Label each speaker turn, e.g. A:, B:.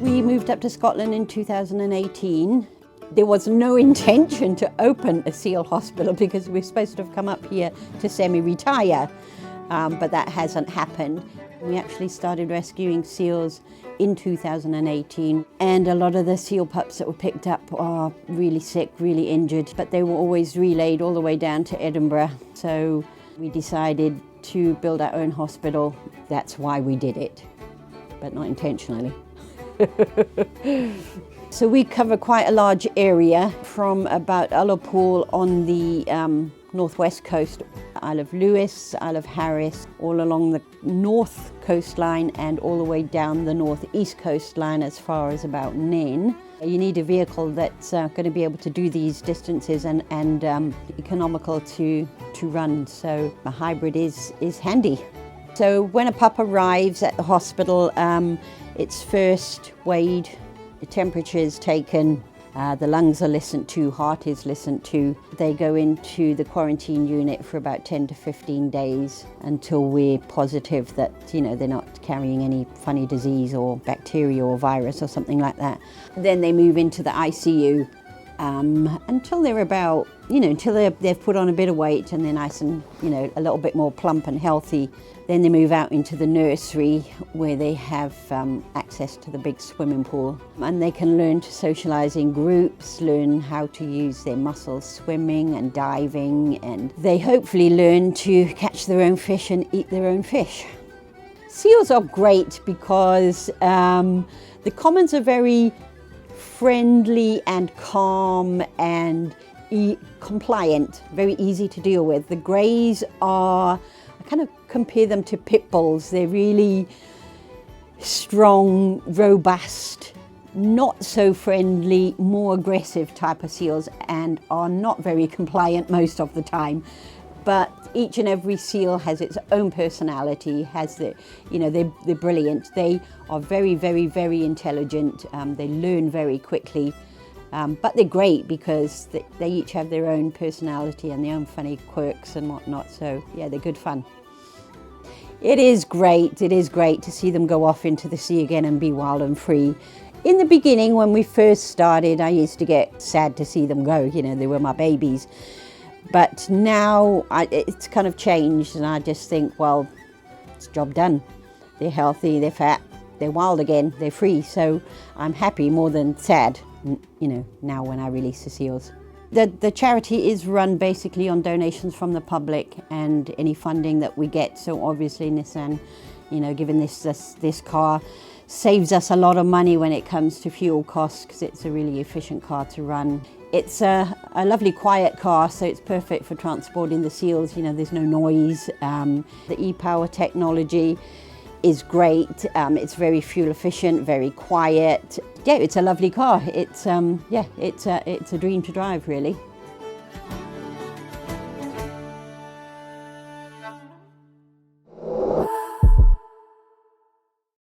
A: We moved up to Scotland in 2018. There was no intention to open a seal hospital because we were supposed to have come up here to semi-retire, but that hasn't happened. We actually started rescuing seals in 2018, and a lot of the seal pups that were picked up are really sick, really injured, but they were always relayed all the way down to Edinburgh. So we decided to build our own hospital. That's why we did it, but not intentionally. So we cover quite a large area from about Ullapool on the northwest coast, Isle of Lewis, Isle of Harris, all along the north coastline and all the way down the northeast coastline as far as about Nain. You need a vehicle that's going to be able to do these distances and economical to run, so a hybrid is handy. So when a pup arrives at the hospital, it's first weighed, the temperature is taken, the lungs are listened to, heart is listened to. They go into the quarantine unit for about 10 to 15 days until we're positive that, you know, they're not carrying any funny disease or bacteria or virus or something like that. Then they move into the ICU until they're about, you know, until they've put on a bit of weight and they're nice and, you know, a little bit more plump and healthy. Then they move out into the nursery where they have access to the big swimming pool, and they can learn to socialise in groups, learn how to use their muscles swimming and diving, and they hopefully learn to catch their own fish and eat their own fish. Seals are great because the commons are very friendly and calm and compliant, very easy to deal with. The greys are, I kind of compare them to pit bulls. They're really strong, robust, not so friendly, more aggressive type of seals, and are not very compliant most of the time. But each and every seal has its own personality, has the, you know, they're brilliant. They are very, very, very intelligent. They learn very quickly, but they're great because they each have their own personality and their own funny quirks and whatnot. So yeah, they're good fun. It is great to see them go off into the sea again and be wild and free. In the beginning, when we first started, I used to get sad to see them go, you know, they were my babies. But now it's kind of changed, and I just think, well, it's job done. They're healthy, they're fat, they're wild again, they're free. So I'm happy more than sad, you know, now when I release the seals. The charity is run basically on donations from the public and any funding that we get. So obviously Nissan, you know, given this car, saves us a lot of money when it comes to fuel costs because it's a really efficient car to run. It's a lovely quiet car, so it's perfect for transporting the seals. You know, there's no noise. The e-power technology is great. It's very fuel efficient, very quiet. Yeah, it's a lovely car. It's it's a dream to drive, really.